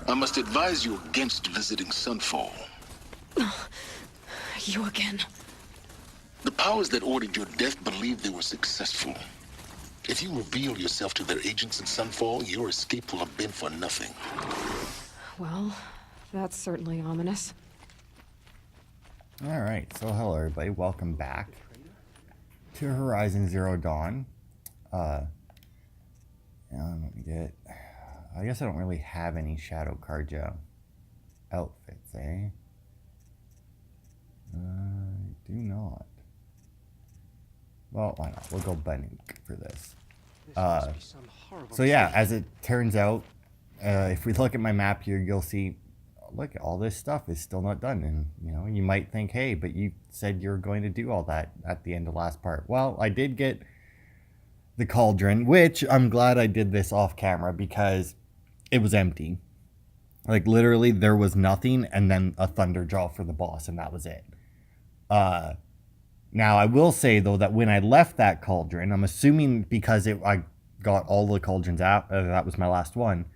I must advise you against visiting Sunfall. You again. The powers that ordered your death believe they were successful. If you reveal yourself to their agents in Sunfall, your escape will have been for nothing. Well, that's certainly ominous. Alright, so hello everybody, welcome back to Horizon Zero Dawn. Let me get... I guess I don't really have any Shadow Carja outfits, eh? I do not. Well, why not? We'll go Banuk for this. So yeah, as it turns out, if we look at my map here, you'll see, look, all this stuff is still not done. And, you know, you might think, hey, but you said you were going to do all that at the end of last part. Well, I did get the cauldron, which I'm glad I did this off camera because it was empty. Like, literally, there was nothing and then a thunder jaw for the boss, and that was it. Now, I will say, though, that when I left that cauldron, I'm assuming because I got all the cauldrons out, that was my last one,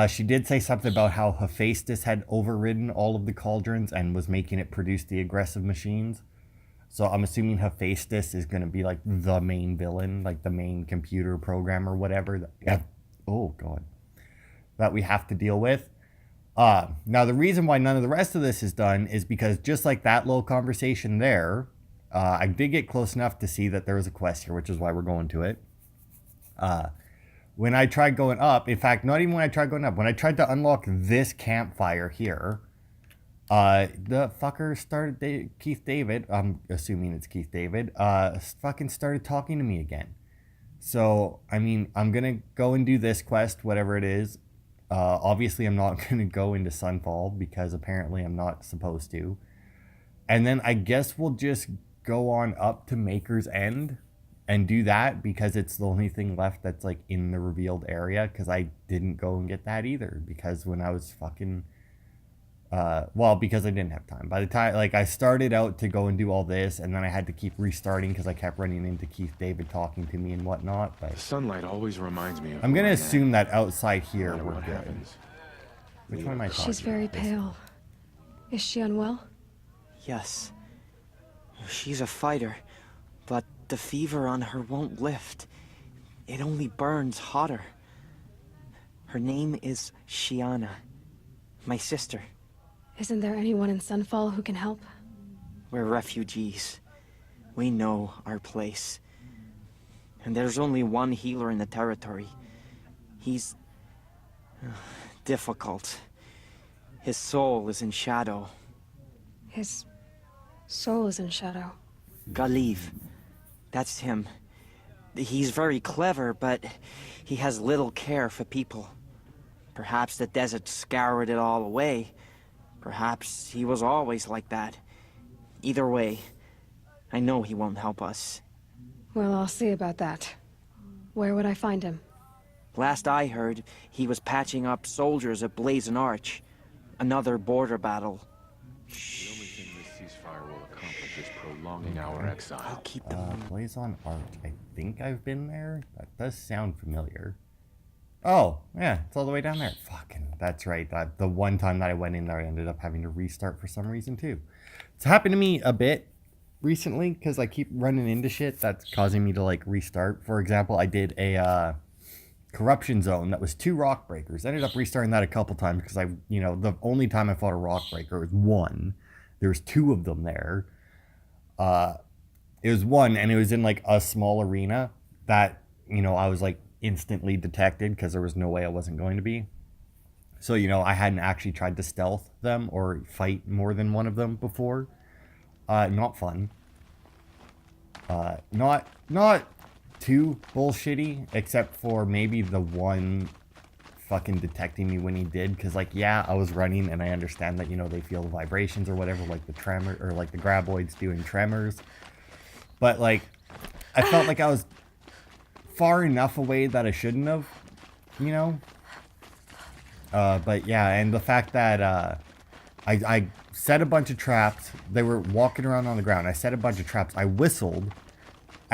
she did say something about how Hephaestus had overridden all of the cauldrons and was making it produce the aggressive machines. So I'm assuming Hephaestus is going to be like the main villain, like the main computer program or whatever. Oh, God. That we have to deal with. Now, the reason why none of the rest of this is done is because just like that little conversation there, I did get close enough to see that there was a quest here, which is why we're going to it. When I tried going up, in fact, not even when I tried going up, when I tried to unlock this campfire here, the fucker started, Keith David, I'm assuming it's Keith David, fucking started talking to me again. So, I mean, I'm going to go and do this quest, whatever it is. Obviously, I'm not going to go into Sunfall because apparently I'm not supposed to. And then I guess we'll just go on up to Maker's End and do that because it's the only thing left that's like in the revealed area, because I didn't go and get that either because when I was fucking... well, because I didn't have time. By the time, like, I started out to go and do all this, and then I had to keep restarting because I kept running into Keith David talking to me and whatnot. But the sunlight always reminds me of... I'm going to assume that outside here we're good. Happens. Which one am I talking She's very about? pale. Is she unwell? Yes. She's a fighter, but the fever on her won't lift. It only burns hotter. Her name is Shiana, my sister. Isn't there anyone in Sunfall who can help? We're refugees. We know our place. And there's only one healer in the territory. He's... difficult. His soul is in shadow. His soul is in shadow. Galiv. That's him. He's very clever, but he has little care for people. Perhaps the desert scoured it all away. Perhaps he was always like that. Either way, I know he won't help us. Well, I'll see about that. Where would I find him? Last I heard, he was patching up soldiers at Blazon Arch. Another border battle. The only thing this ceasefire will accomplish is prolonging our I'll exile. keep them... Blazon Arch. I think I've been there. That does sound familiar. Oh, yeah, it's all the way down there. Fucking, that's right. The one time that I went in there, I ended up having to restart for some reason, too. It's happened to me a bit recently, because I keep running into shit that's causing me to, like, restart. For example, I did a corruption zone that was 2 rock breakers. I ended up restarting that a couple times, because the only time I fought a rock breaker was 1. There was 2 of them there. It was 1, and it was in, like, a small arena that, I was, like, instantly detected because there was no way I wasn't going to be. So, I hadn't actually tried to stealth them or fight more than one of them before. Not fun. Not too bullshitty, except for maybe the one fucking detecting me when he did. Because, like, yeah, I was running and I understand that, they feel the vibrations or whatever, like the tremor, or like the graboids doing tremors. But, like, I felt like I was far enough away that I shouldn't have, but yeah, and the fact that I set a bunch of traps. They were walking around on the ground. I set a bunch of traps. I whistled,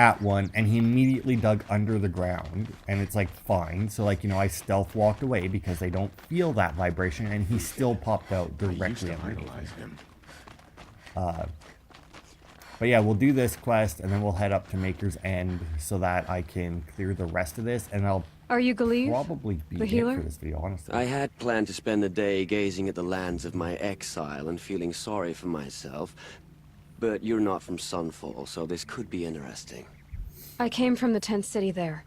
at one, and he immediately dug under the ground, and it's like fine. So like, you know, I stealth walked away because they don't feel that vibration, and he still popped out directly underneath me. him. But yeah, we'll do this quest, and then we'll head up to Maker's End so that I can clear the rest of this, and I'll Are you Galeev? probably be The it healer? for this video, honestly. I had planned to spend the day gazing at the lands of my exile and feeling sorry for myself, but you're not from Sunfall, so this could be interesting. I came from the tent city there.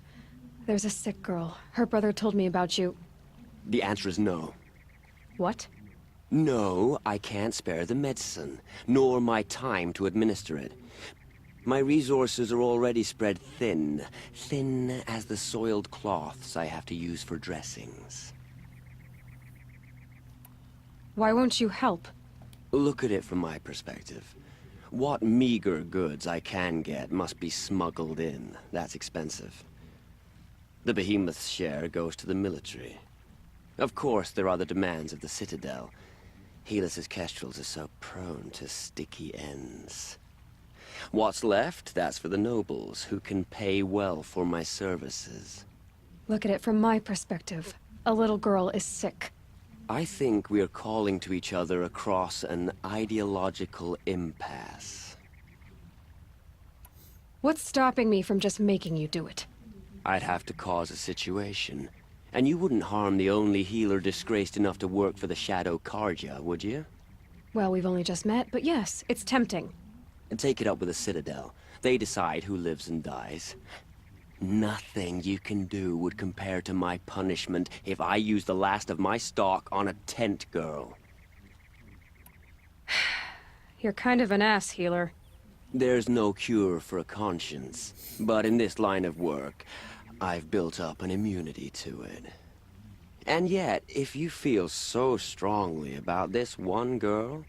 There's a sick girl. Her brother told me about you. The answer is no. What? No, I can't spare the medicine, nor my time to administer it. My resources are already spread thin, thin as the soiled cloths I have to use for dressings. Why won't you help? Look at it from my perspective. What meager goods I can get must be smuggled in. That's expensive. The behemoth's share goes to the military. Of course, there are the demands of the Citadel. Helis's kestrels are so prone to sticky ends. What's left, that's for the nobles, who can pay well for my services. Look at it from my perspective. A little girl is sick. I think we're calling to each other across an ideological impasse. What's stopping me from just making you do it? I'd have to cause a situation. And you wouldn't harm the only healer disgraced enough to work for the Shadow Carja, would you? Well, we've only just met, but yes, it's tempting. And take it up with the Citadel. They decide who lives and dies. Nothing you can do would compare to my punishment if I use the last of my stock on a tent girl. You're kind of an ass, healer. There's no cure for a conscience, but in this line of work, I've built up an immunity to it. And yet, if you feel so strongly about this one girl,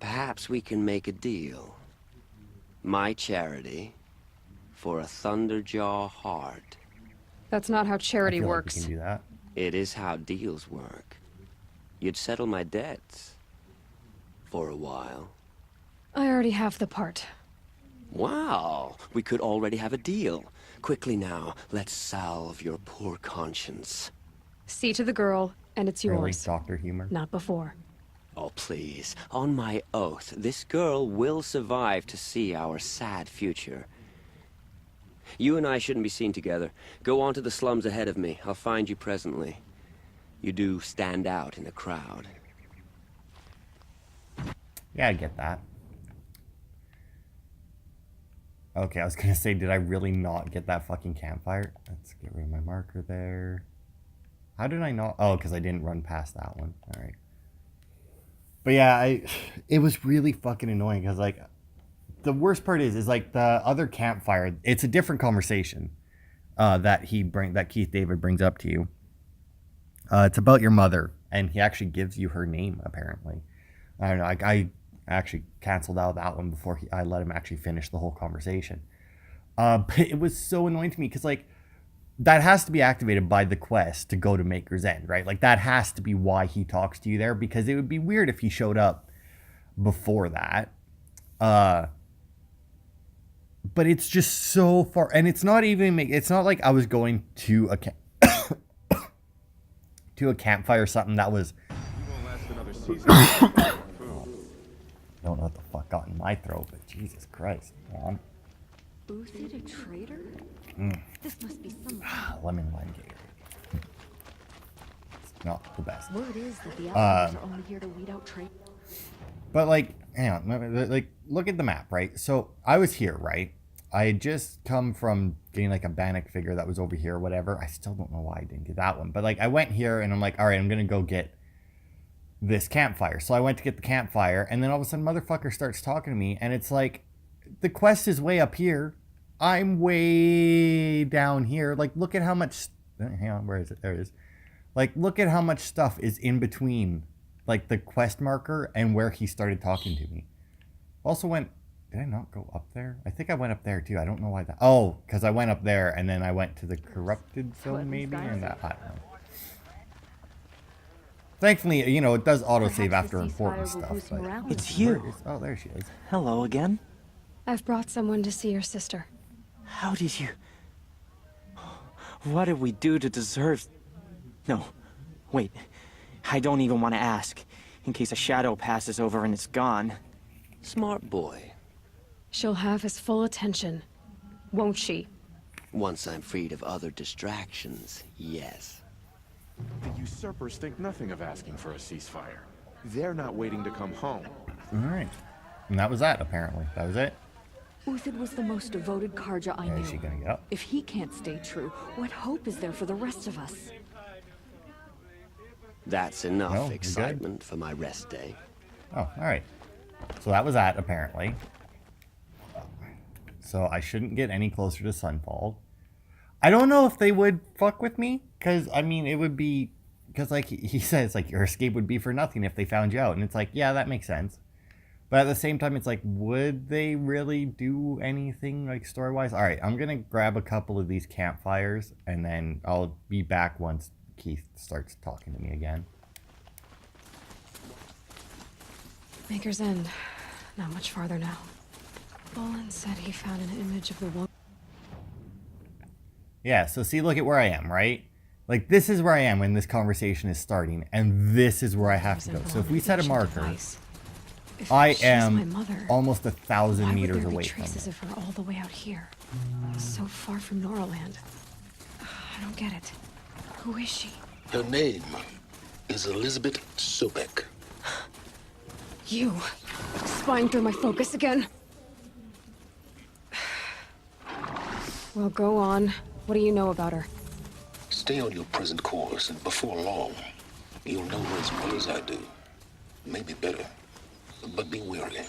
perhaps we can make a deal. My charity for a Thunderjaw heart. That's not how I charity feel like we works. can do that. It is how deals work. You'd settle my debts. For a while. I already have the part. Wow, we could already have a deal. Quickly now, let's salve your poor conscience. See to the girl, and it's Really, yours. Dr. Humor? Not before. Oh, please. On my oath, this girl will survive to see our sad future. You and I shouldn't be seen together. Go on to the slums ahead of me. I'll find you presently. You do stand out in a crowd. Yeah, I get that. Okay, I was gonna say, did I really not get that fucking campfire? Let's get rid of my marker there. How did I not? Oh, because I didn't run past that one. All right. But yeah, it was really fucking annoying because like, the worst part is like the other campfire. It's a different conversation that Keith David brings up to you. It's about your mother, and he actually gives you her name apparently. I don't know. I actually canceled out that one before I let him actually finish the whole conversation. But it was so annoying to me because like that has to be activated by the quest to go to Maker's End, right? Like that has to be why he talks to you there, because it would be weird if he showed up before that. But it's just so far, and it's not even it's not like I was going to a to a campfire or something that was I don't know what the fuck got in my throat, but Jesus Christ, man. Boosted a traitor? This must be some. Lemon lime Gator. It's not the best. Word is that the outsiders are only here to weed out traitors. But like, hang on, like, look at the map, right? So I was here, right? I had just come from getting like a Bannock figure that was over here, or whatever. I still don't know why I didn't get that one, but like I went here and I'm like, all right, I'm gonna go get this campfire. So I went to get the campfire, and then all of a sudden, motherfucker starts talking to me, and it's like, the quest is way up here. I'm way down here. Like, look at how much. Hang on, where is it? There it is. Like, look at how much stuff is in between, like the quest marker and where he started talking to me. Also went. Did I not go up there? I think I went up there too. I don't know why that. Oh, because I went up there and then I went to the corrupted zone maybe, and that I don't know. Thankfully, you know, it does autosave after important stuff. But It's you. oh, there she is. Hello again. I've brought someone to see your sister. How did you... What did we do to deserve... No, wait. I don't even want to ask, in case a shadow passes over and it's gone. Smart boy. She'll have his full attention, won't she? Once I'm freed of other distractions, yes. The usurpers think nothing of asking for a ceasefire. They're not waiting to come home. Alright. And that was that, apparently. That was it. Uthid was the most devoted Karja I Yeah, knew. is she gonna get up? If he can't stay true, what hope is there for the rest of us? That's enough No, you good? excitement for my rest day. Oh, alright. So that was that, apparently. So I shouldn't get any closer to Sunfall. I don't know if they would fuck with me, because, I mean, it would be... Because, like, he says, like, your escape would be for nothing if they found you out. And it's like, yeah, that makes sense. But at the same time, it's like, would they really do anything, like, story-wise? Alright, I'm gonna grab a couple of these campfires, and then I'll be back once Keith starts talking to me again. Maker's End. Not much farther now. Bolin said he found an image of the woman. Yeah, so see, look at where I am, right? Like, this is where I am when this conversation is starting, and this is where I have to go. So if we set a marker, I am almost 1,000 meters away from traces it. of her all the way out here, so far from Noraland. I don't get it. Who is she? Her name is Elizabeth Sobek. You, spying through my focus again. Well, go on. What do you know about her? Stay on your present course, and before long, you'll know her as well as I do. Maybe better. But be wary.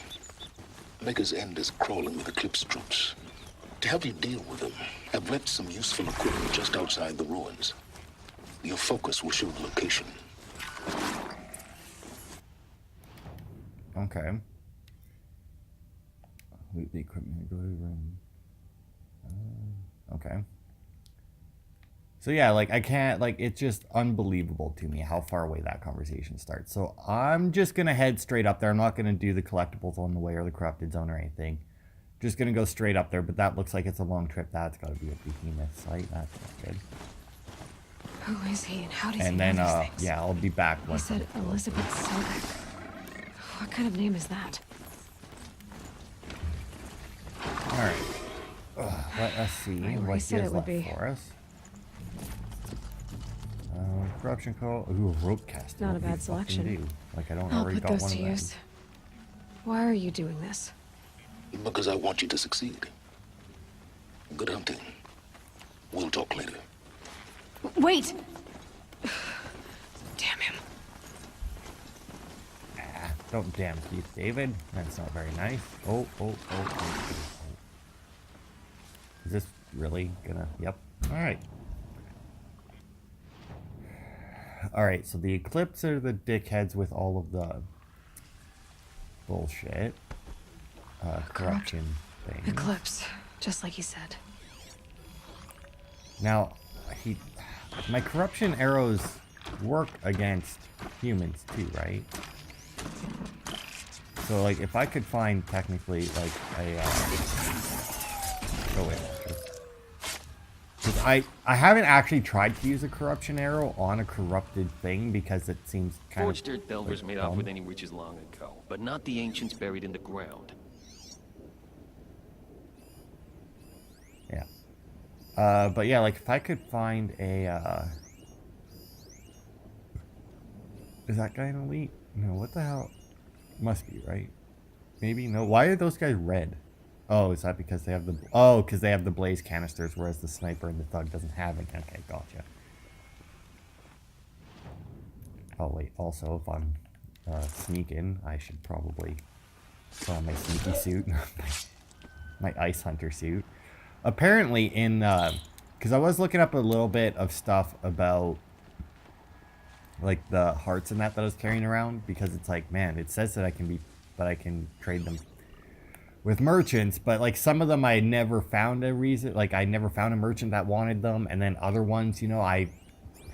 Maker's End is crawling with Eclipse troops. To help you deal with them, I've left some useful equipment just outside the ruins. Your focus will show the location. Okay. Loot the equipment. Go to the room. Okay. So yeah, like, I can't, like, it's just unbelievable to me how far away that conversation starts. So I'm just going to head straight up there. I'm not going to do the collectibles on the way or the corrupted zone or anything. Just going to go straight up there, but that looks like it's a long trip. That's got to be a behemoth site. That's not good. Who is he and how does he And know then, these things? yeah, I'll be back He once. said Elizabeth Sobek. What kind of name is that? Alright. Let us see Right where what he he said has it would left be. for us. Corruption call. Ooh, a rope cast. Not a What do you bad fucking selection. do? Like, I don't I'll already put got those one to of them. use. Why are you doing this? Because I want you to succeed. Good hunting. We'll talk later. Wait! Damn him. Ah, don't damn Keith David. That's not very nice. Oh. Is this really gonna... Yep. Alright. Alright, so the Eclipse are the dickheads with all of the bullshit. Corruption thing. Eclipse, just like he said. Now, my corruption arrows work against humans too, right? So, like, if I could find technically, like, a, oh wait. 'Cause I haven't actually tried to use a corruption arrow on a corrupted thing because it seems kind Forged of earth builders like, made off dumb. with any riches long ago, but not the ancients buried in the ground. Yeah. But yeah, like, if I could find a, is that guy an elite? No, what the hell? Must be, right? Maybe? No. Why are those guys red? Oh, is that because they have the... Oh, because they have the blaze canisters, whereas the sniper and the thug doesn't have it. Okay, gotcha. Oh, wait. Also, if I'm sneaking, I should probably put on my sneaky suit. My ice hunter suit. Apparently in... Because I was looking up a little bit of stuff about... like, the hearts and that I was carrying around. Because it's like, man, it says that I can trade them with merchants, but like some of them I never found a reason, like I never found a merchant that wanted them, and then other ones, you know, I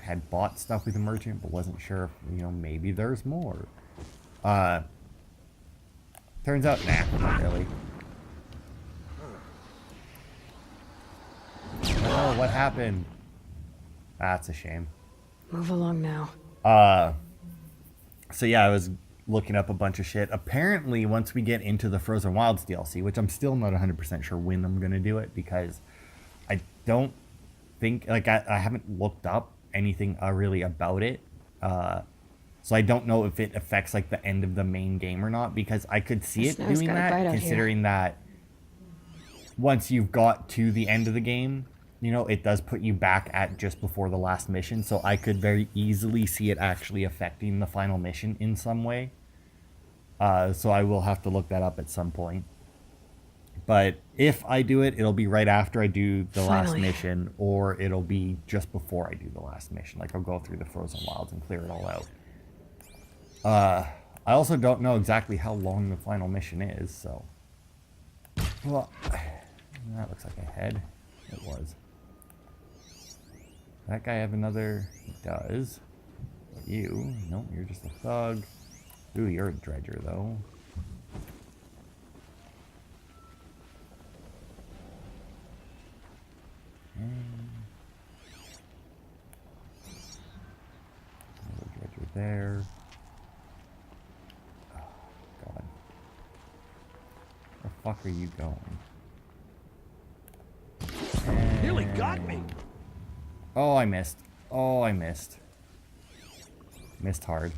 had bought stuff with a merchant but wasn't sure if, you know, maybe there's more. Turns out, nah, not really. Oh, what happened? That's a shame. Move along now. So yeah, I was looking up a bunch of shit. Apparently, once we get into the Frozen Wilds DLC, which I'm still not 100% sure when I'm going to do it, because I don't think, like, I haven't looked up anything really about it. So I don't know if it affects, like, the end of the main game or not, because I could see The it snow's doing got a bite that, out considering that once you've got to the end of the game, you know, it does put you back at just before the last mission, so I could very easily see it actually affecting the final mission in some way. So I will have to look that up at some point. But if I do it, it'll be right after I do the last mission, or it'll be just before I do the last mission. Like, I'll go through the Frozen Wilds and clear it all out. I also don't know exactly how long the final mission is, so... Well, that looks like a head. It was. That guy have another... He does. But you? Nope, you're just a thug. Ooh, you're a dredger, though. Another dredger there. Oh, God. Where the fuck are you going? Nearly got me. Oh, I missed. Oh, I missed. Missed hard.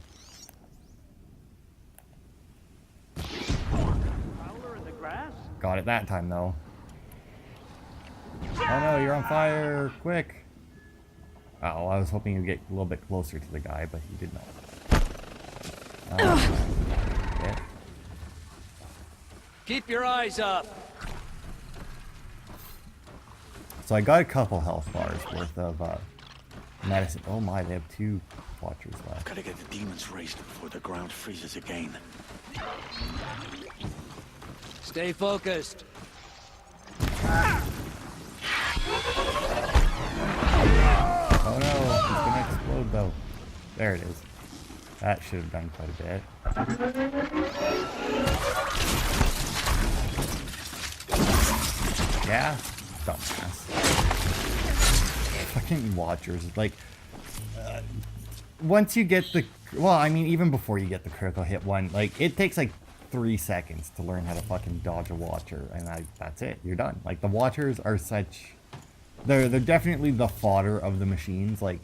Got it that time, though. Oh no, you're on fire! Quick! Oh, I was hoping you'd get a little bit closer to the guy, but he did not. Yeah. Keep your eyes up. So I got a couple health bars worth of medicine. Oh my, they have 2 watchers left. Gotta get the demons raised before the ground freezes again. Stay focused. Oh no, it's gonna explode though. There it is. That should have done quite a bit. Yeah? Dumbass. Fucking watchers. Like, once you get the... Well, I mean, even before you get the critical hit one, like, it takes like 3 seconds to learn how to fucking dodge a watcher, and that's it. You're done. Like, the watchers are such... They're definitely the fodder of the machines. Like,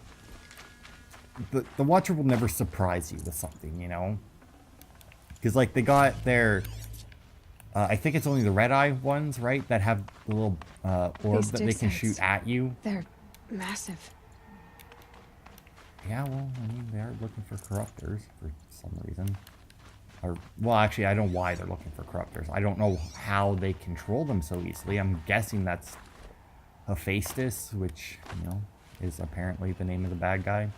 the watcher will never surprise you with something, you know? Because, like, they got their... I think it's only the red-eye ones, right? That have the little orb that they can shoot at you. They're massive. Yeah, well, I mean, they are looking for corruptors for some reason. Or, well, actually, I don't know why they're looking for corruptors. I don't know how they control them so easily. I'm guessing that's Hephaestus, which, you know, is apparently the name of the bad guy.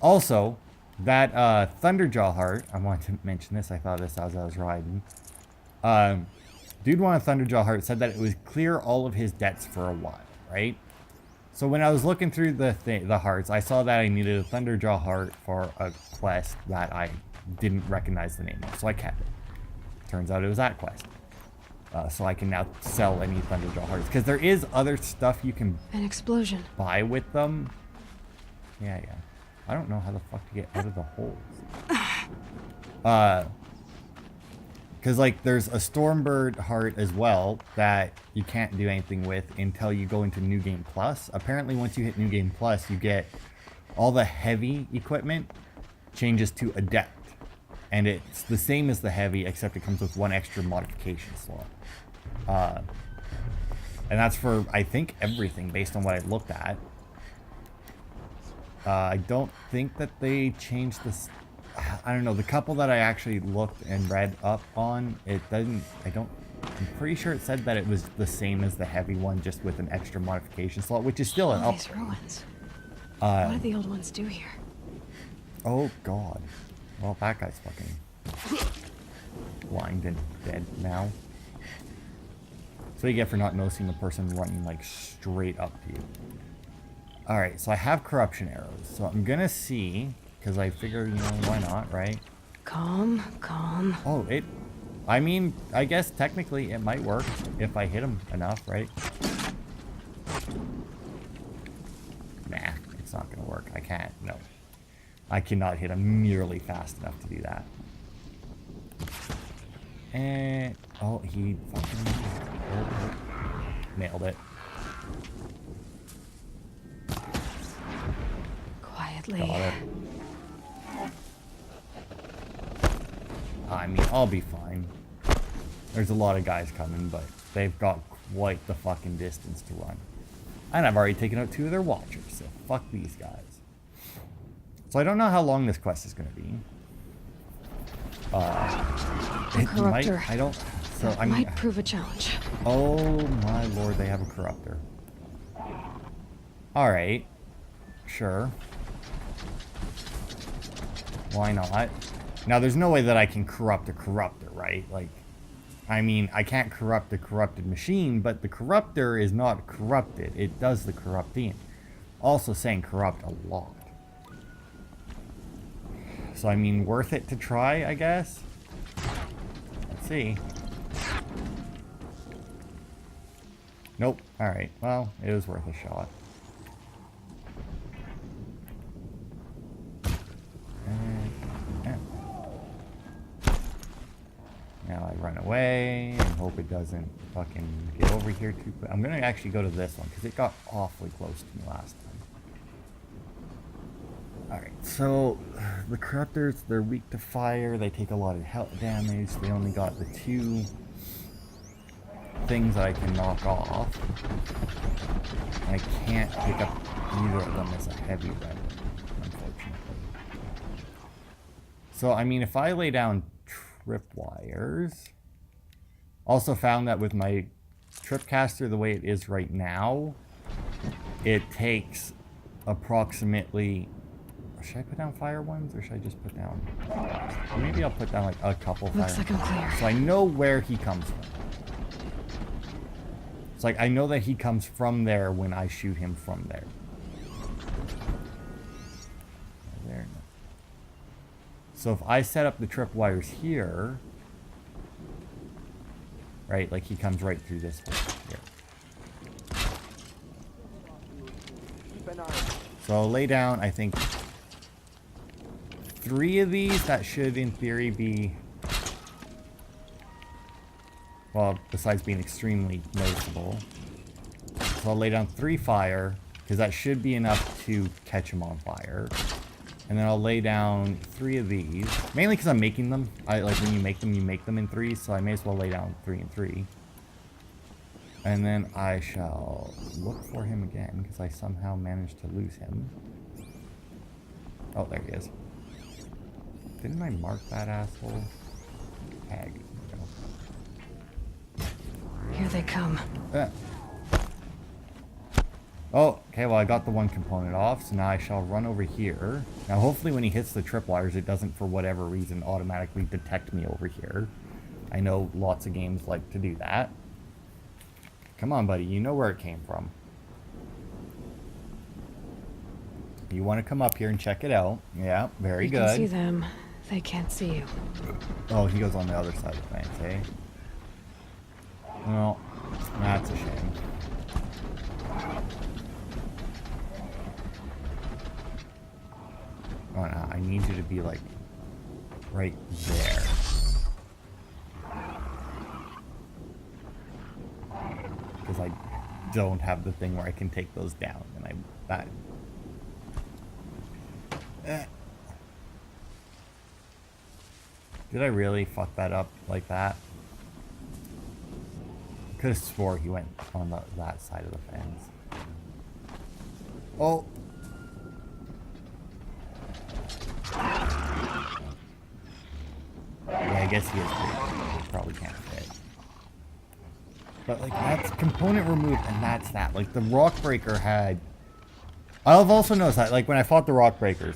Also, that Thunderjaw heart, I wanted to mention this. I thought this as I was riding. Dude wanted Thunderjaw heart, said that it would clear all of his debts for a while, right? So when I was looking through the hearts, I saw that I needed a Thunderjaw heart for a quest that I didn't recognize the name of, so I kept it. Turns out it was that quest. So I can now sell any Thunderjaw hearts, because there is other stuff you can An explosion. buy with them. Yeah. I don't know how the fuck to get out of the holes. Because, like, there's a Stormbird heart as well that you can't do anything with until you go into New Game Plus. Apparently, once you hit New Game Plus, you get all the heavy equipment changes to Adept. And it's the same as the heavy, except it comes with 1 extra modification slot. And that's for, I think, everything based on what I looked at. I don't think that they changed this. I don't know. The couple that I actually looked and read up on, it doesn't. I'm pretty sure it said that it was the same as the heavy one, just with an extra modification slot, which is still an All upgrade. these ruins. What did the old ones do here? Oh God. Well, that guy's fucking blind and dead now. So you get for not noticing the person running like straight up to you. Alright, so I have corruption arrows. So I'm gonna see, because I figure, you know, why not, right? Calm. Oh, I mean, I guess technically it might work if I hit him enough, right? can't. No. I cannot hit him nearly fast enough to do that. And... oh, he fucking... nailed it. Quietly. Got it. I mean, I'll be fine. There's a lot of guys coming, but they've got quite the fucking distance to run. And I've already taken out 2 of their watchers, so fuck these guys. So I don't know how long this quest is going to be. It might, I don't... so that I mean, might prove a challenge. oh my lord, they have a corruptor. Alright. Sure. Why not? Now, there's no way that I can corrupt a corruptor, right? Like, I mean, I can't corrupt a corrupted machine, but the corruptor is not corrupted. It does the corrupting. Also saying corrupt a lot. So, I mean, worth it to try, I guess? Let's see. Nope. Alright, well, it was worth a shot. Now I run away and hope it doesn't fucking get over here too quick. I'm going to actually go to this one because it got awfully close to me last time. Alright, so the corruptors, they're weak to fire. They take a lot of health damage. They only got the 2 things that I can knock off. I can't pick up either of them as a heavy weapon, unfortunately. So, I mean, if I lay down tripwires. Also found that with my tripcaster the way it is right now, it takes approximately... should I put down fire ones or should I just put down... maybe I'll put down like a couple fire. Looks like I'm clear. So I know where he comes from. It's like I know that he comes from there when I shoot him from there. There. So if I set up the tripwires here, right, like he comes right through this hole here. So I'll lay down, I think, 3 of these. That should, in theory, be, well, besides being extremely noticeable. So I'll lay down 3 fire, because that should be enough to catch him on fire. And then I'll lay down 3 of these, mainly because I'm making them. Like when you make them in 3s, so I may as well lay down 3 and 3. And then I shall look for him again, because I somehow managed to lose him. Oh, there he is. Didn't I mark that asshole? Tag. Here they come. Oh, okay, well I got the one component off, so now I shall run over here. Now hopefully when he hits the tripwires, it doesn't for whatever reason automatically detect me over here. I know lots of games like to do that. Come on, buddy, you know where it came from. You want to come up here and check it out. Yeah, very good. You can see them. They can't see you. Oh, he goes on the other side of the fence, eh? Well, that's a shame. Oh, no, I need you to be, like, right there. Because I don't have the thing where I can take those down, and Did I really fuck that up like that? Could have swore he went on that side of the fence. Oh! Yeah, I guess he is pretty. Probably can't fit. But like that's component removed, and that's that. Like the rock breaker had. I've also noticed that like when I fought the rock breakers,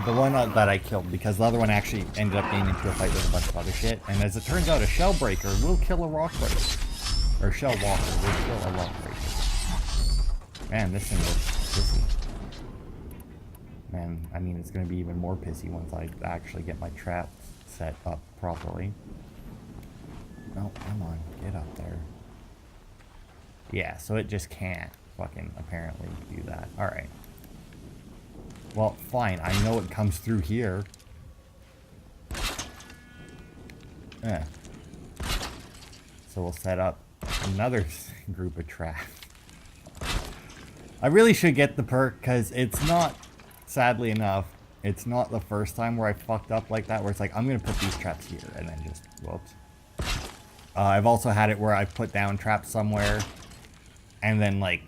the one that I killed, because the other one actually ended up getting into a fight with a bunch of other shit. And as it turns out, a shell breaker will kill a rock breaker, or a shell walker will kill a rock breaker. Man, this thing looks pissy. Man, I mean, it's going to be even more pissy once I actually get my traps set up properly. No, come on, get up there. Yeah, so it just can't fucking apparently do that. Alright. Well, fine. I know it comes through here. So we'll set up another group of traps. I really should get the perk because it's not, sadly enough, it's not the first time where I fucked up like that, where it's like, I'm going to put these traps here and then just, whoops. I've also had it where I put down traps somewhere and then like,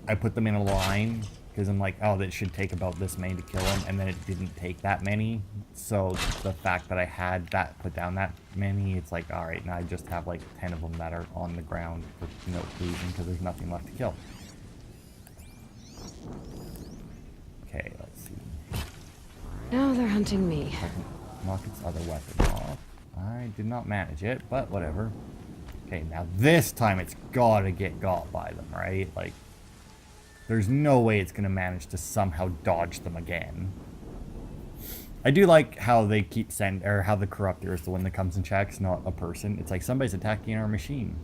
I put them in a line because I'm like, oh, that should take about this many to kill them, and then it didn't take that many. So the fact that I had that put down that many, it's like, all right, now I just have like 10 of them that are on the ground for no reason because there's nothing left to kill. Okay, let's see. Now they're hunting me. I can knock its other weapon off. I did not manage it, but whatever. Okay, now this time it's gotta get got by them, right? Like, there's no way it's gonna manage to somehow dodge them again. I do like how they keep how the Corruptor is the one that comes and checks, not a person. It's like somebody's attacking our machine.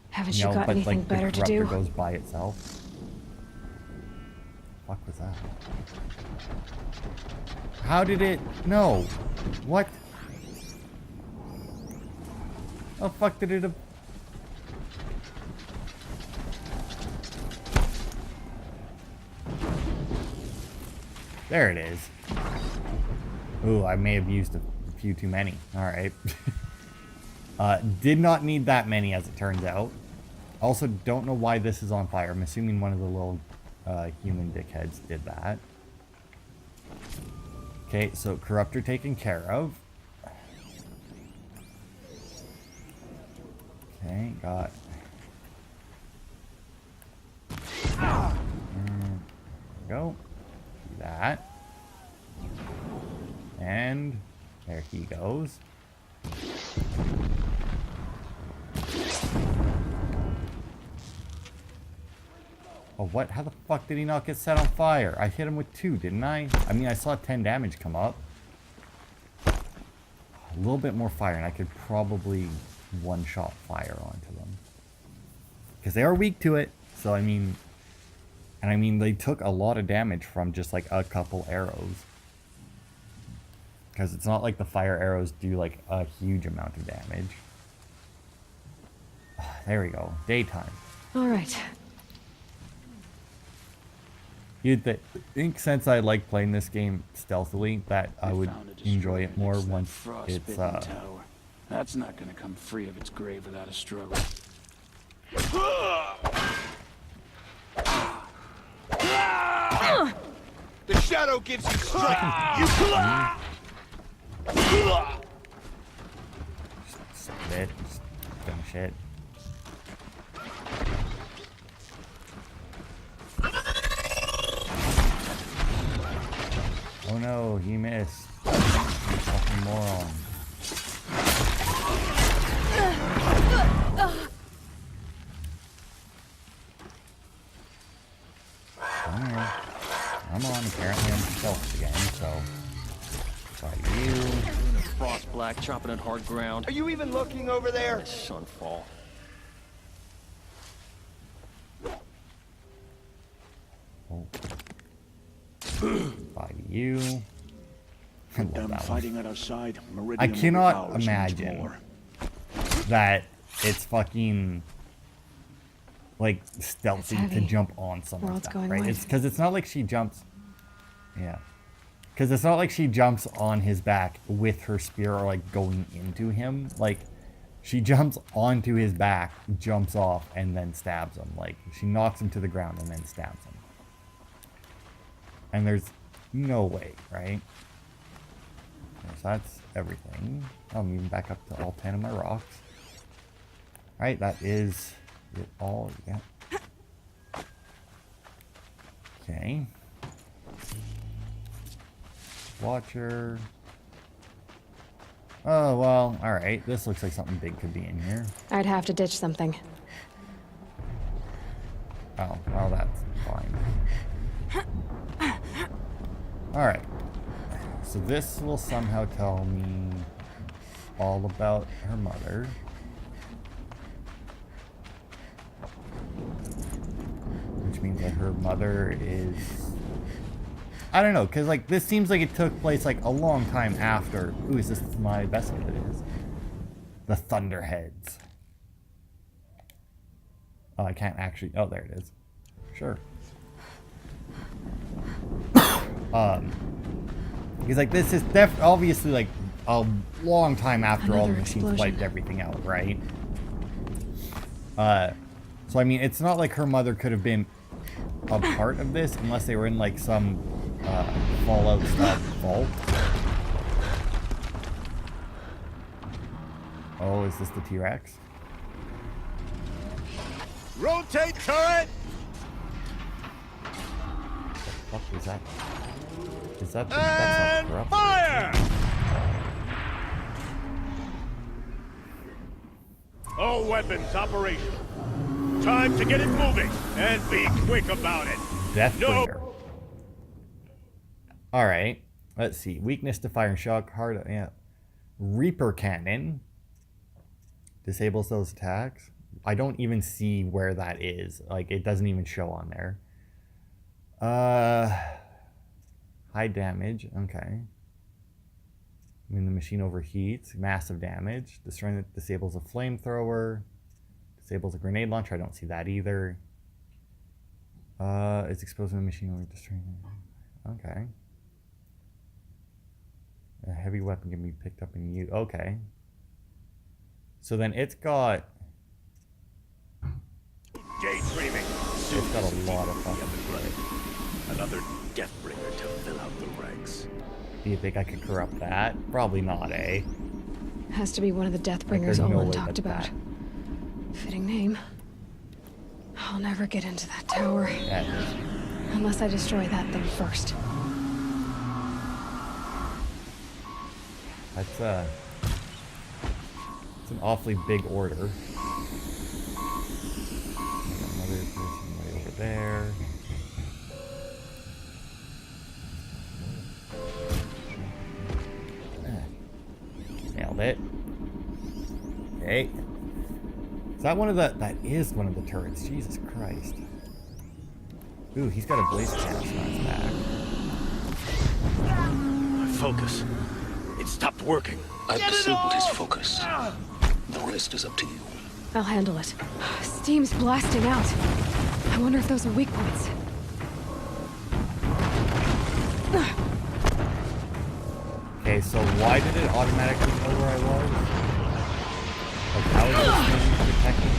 Haven't you got anything better to do? The Corruptor goes by itself. What the fuck was that? How did it? No. What? How the fuck did it? There it is. Ooh, I may have used a few too many. Alright. Did not need that many, as it turns out. Also, don't know why this is on fire. I'm assuming one of the little human dickheads did that. Okay, so Corruptor taken care of. Okay, got... There we go. Do that. And there he goes. Oh, what? How the fuck did he not get set on fire? I hit him with 2, didn't I? I mean, I saw 10 damage come up. A little bit more fire, and I could probably one-shot fire onto them. Because they are weak to it. So, I mean... And I mean, they took a lot of damage from just, like, a couple arrows. Because it's not like the fire arrows do, like, a huge amount of damage. There we go. Daytime. All right. You'd think since I like playing this game stealthily that I would enjoy it more once it's tower. That's not gonna come free of its grave without a struggle. The shadow gives you strength. You spit, just finish it. Oh no, he missed. You fucking moron. Come here. Come on, apparently I'm stealth again, so... Fight you. Frost black, chopping at hard ground. Are you even looking over there? Sunfall. Oh. Fight you. Them fighting at our side. I cannot imagine that it's fucking like stealthy to jump on someone like that, right? It's because it's not like she jumps. Yeah. Because it's not like she jumps on his back with her spear or like going into him. Like she jumps onto his back, jumps off, and then stabs him. Like she knocks him to the ground and then stabs him. And there's no way, right? So that's everything. I'm even back up to all 10 of my rocks. Alright, that is it all. Yeah. Okay. Watcher. Oh, well, alright. This looks like something big could be in here. I'd have to ditch something. Oh, well, that's fine. Alright. So this will somehow tell me all about her mother. Which means that her mother is I don't know, because, like, this seems like it took place, like, a long time after. Ooh, is this my vessel? It is. The Thunderheads. Oh, I can't actually... Oh, there it is. Sure. Because, like, this is obviously, like, a long time after all the machines wiped everything out, right? So, I mean, it's not like her mother could have been a part of this unless they were in, like, some Fallout-style vault. Oh, is this the T-Rex? Rotate turret! What the fuck is that? Is that the, that's not corrupt? Fire! All weapons operational. Time to get it moving, and be quick about it. Deathbringer. No. Alright. Let's see. Weakness to fire and shock. Hard. Yeah. Reaper Cannon. Disables those attacks. I don't even see where that is. Like, it doesn't even show on there. High damage. Okay. When the machine overheats. Massive damage. Destroying it disables a flamethrower. Disables a grenade launcher. I don't see that either. It's exposing the machine over destroying it. Okay. A heavy weapon can be picked up and used. Okay. So then it's got... Daydreaming. It's got a lot of fucking shit. Another Deathbringer to fill out the ranks. Do you think I could corrupt that? Probably not, eh? Has to be one of the Deathbringers Olin talked about. Fitting name. I'll never get into that tower. That is. Unless I destroy that thing first. That's it's an awfully big order. Another person way over there. Nailed it. Okay. Is that one of the... That is one of the turrets. Jesus Christ. Ooh, he's got a blaze cast on his back. Focus. It stopped working. I've disabled his focus. The rest is up to you. I'll handle it. Steam's blasting out. I wonder if those are weak points. Okay, so why did it automatically know where I was? Like, how is this thing protecting me?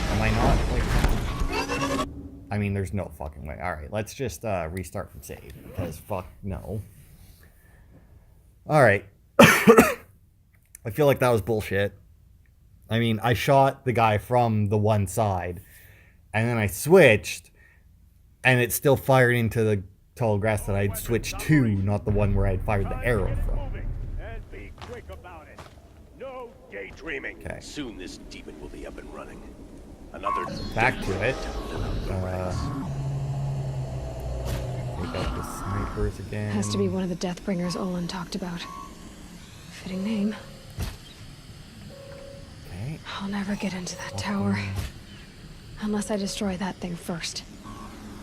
Am I not, like... I mean, there's no fucking way. Alright, let's just restart from save, because fuck no. Alright. I feel like that was bullshit. I mean, I shot the guy from the one side, and then I switched, and it still fired into the tall grass that I'd switched to, not the one where I'd fired the arrow from. And be quick about it. No daydreaming. Okay. Soon this demon will be up and running. Another Back to it. Take out the snipers again. Has to be one of the Deathbringers Olin talked about. Fitting name. Okay. I'll never get into that tower. Unless I destroy that thing first.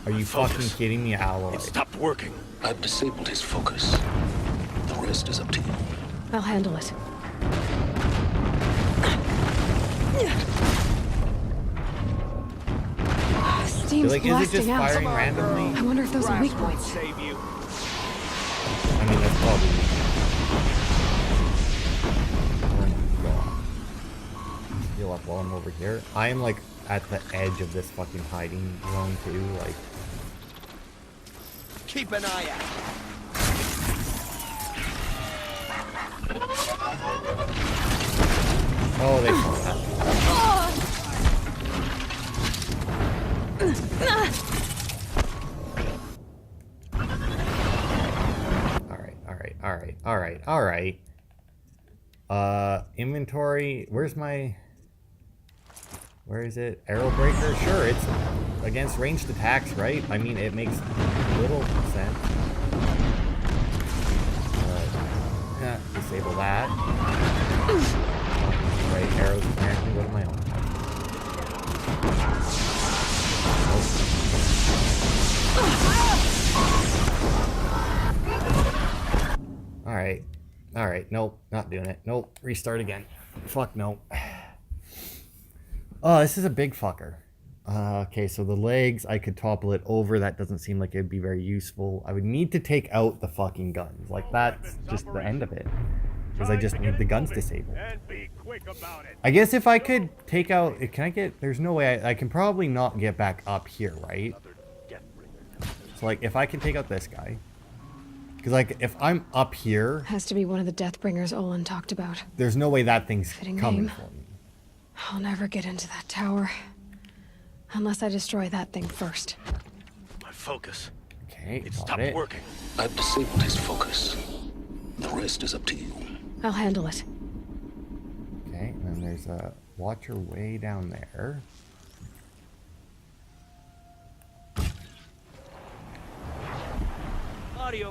Are you fucking kidding me, Aloy? It stopped working. I've disabled his focus. The rest is up to you. I'll handle it. Steam's Like, is it blasting just out. firing randomly? I wonder if those are weak points. Save you. I mean, that's probably... Oh my god. Heal up while I'm over here. I am, like, at the edge of this fucking hiding zone, too. Like... Keep an eye out. Oh, they saw that. Alright. Inventory. Where's my... Where is it? Arrow breaker? Sure, it's against ranged attacks, right? I mean, it makes little sense. Disable that. Right, arrows apparently go to my own. Alright. Alright, nope. Not doing it. Nope. Restart again. Fuck no. Oh, this is a big fucker. Okay, so the legs, I could topple it over. That doesn't seem like it'd be very useful. I would need to take out the fucking guns. Like, that's just the end of it. Because I just need the guns disabled. I guess if I could take out... Can I get... There's no way... I can probably not get back up here, right? So, like, if I can take out this guy... Because, like, if I'm up here... Has to be one of the Deathbringers Olin talked about. There's no way that thing's coming for me. I'll never get into that tower. Unless I destroy that thing first. My focus. Okay, it stopped working. I've disabled his focus. The rest is up to you. I'll handle it. Okay, and then there's a watcher way down there.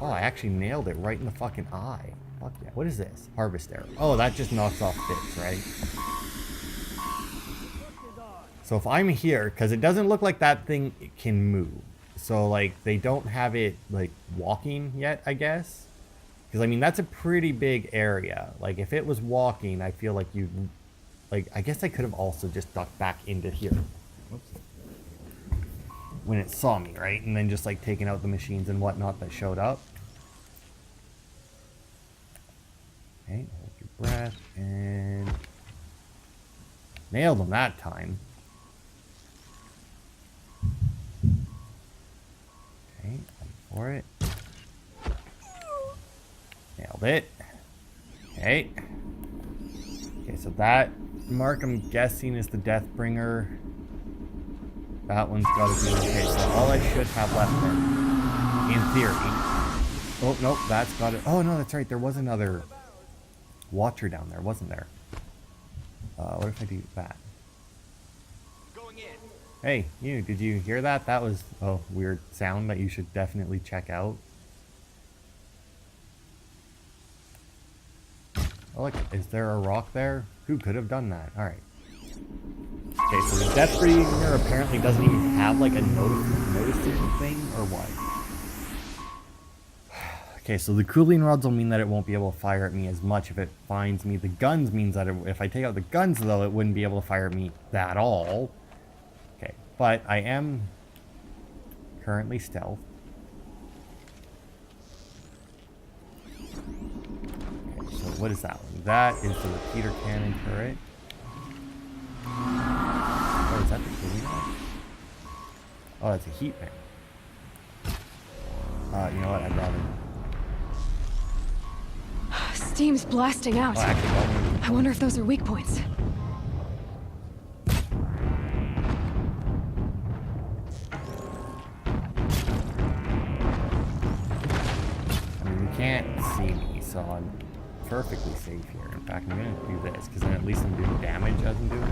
Oh, I actually nailed it right in the fucking eye. Fuck yeah. What is this? Harvest arrow. Oh, that just knocks off bits, right? So if I'm here, because it doesn't look like that thing can move. So, like, they don't have it, like, walking yet, I guess. Because, I mean, that's a pretty big area. Like, if it was walking, I feel like you... Like, I guess I could have also just ducked back into here. Whoops. When it saw me, right? And then just, like, taking out the machines and whatnot that showed up. Okay, hold your breath, and... Nailed them that time. Okay, wait for it. Nailed it. Okay. Okay, so that mark I'm guessing is the Deathbringer. That one's got to be okay. So all I should have left then, in theory. Oh, nope, that's got it. Oh, no, that's right. There was another watcher down there, wasn't there? What if I do that? Hey, you, did you hear that? That was a weird sound that you should definitely check out. Oh, look, is there a rock there? Who could have done that? Alright. Okay, so the Deathbringer apparently doesn't even have, like, a noticing thing, or what? Okay, so the cooling rods will mean that it won't be able to fire at me as much if it finds me. The guns means that if I take out the guns, though, it wouldn't be able to fire at me at all. Okay, but I am currently stealth. Okay, so what is that one? That is the repeater cannon turret. Oh, is that the cooling rod? Oh, that's a heat vent. You know what? I'd rather... Steam's blasting out. Oh, actually, I wonder if those are weak points. I mean, you can't see me, so I'm perfectly safe here. In fact, I'm going to do this, because then at least I'm doing damage as I'm doing it.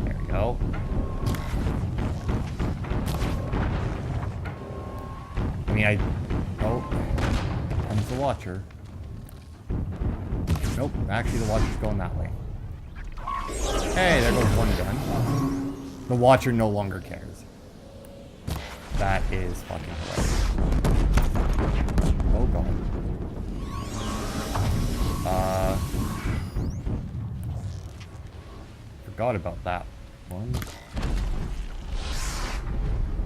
There we go. I mean, oh, comes the watcher. Nope, actually the watcher's going that way. Hey, there goes one gun. The watcher no longer cares. That is fucking hilarious. Oh god. Forgot about that one.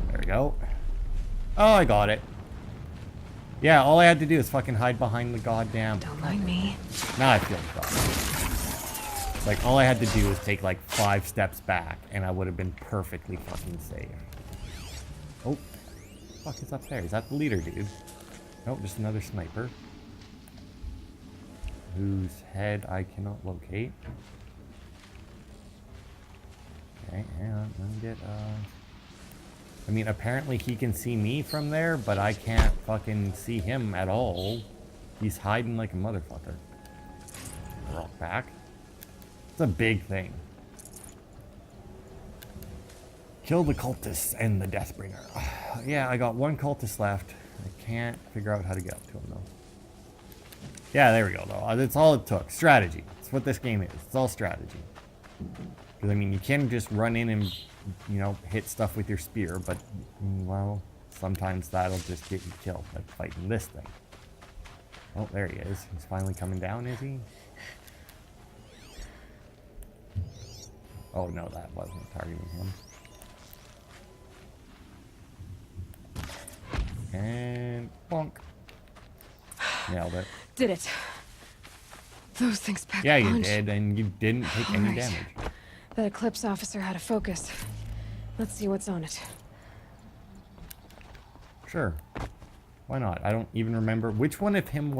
There we go. Oh, I got it. Yeah, all I had to do is fucking hide behind the goddamn... Don't mind me. Now I feel dumb. Like, all I had to do was take, like, 5 steps back, and I would have been perfectly fucking safe. Oh. Fuck is up there? Is that the leader, dude? Nope, just another sniper. Whose head I cannot locate. Okay, hang on. Let me get, I mean, apparently he can see me from there, but I can't fucking see him at all. He's hiding like a motherfucker. Rock back. It's a big thing. Kill the cultists and the Deathbringer. Yeah, I got 1 cultist left. I can't figure out how to get up to him, though. Yeah, there we go, though. That's all it took. Strategy. That's what this game is. It's all strategy. Because, I mean, you can just run in and, you know, hit stuff with your spear, but, well, sometimes that'll just get you killed, like fighting this thing. Oh, there he is. He's finally coming down, is he? Oh, no, that wasn't targeting him. And bonk. Nailed it. Did it. Those things pack Yeah, a you punch. did, and you didn't take any Alright. damage. That Eclipse officer had a focus. Let's see what's on it. Sure. Why not? I don't even remember which one of him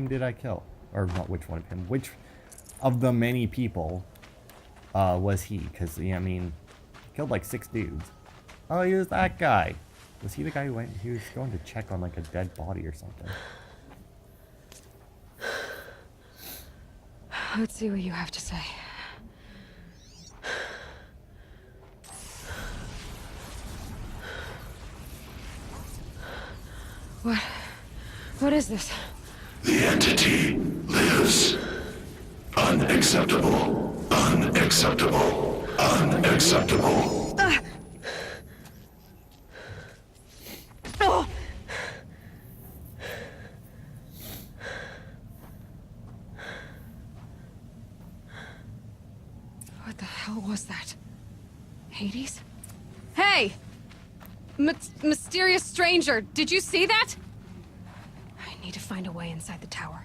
did I kill? Or not which one of him. Which of the many people was he? Because, yeah, I mean, killed like 6 dudes. Oh, he was that guy. Was he the guy who went? He was going to check on like a dead body or something. Let's see what you have to say. What is this? The entity lives. Unacceptable. Unacceptable. Unacceptable. Oh! What the hell was that? Hades? Hey! Mysterious stranger, did you see that? I need to find a way inside the tower.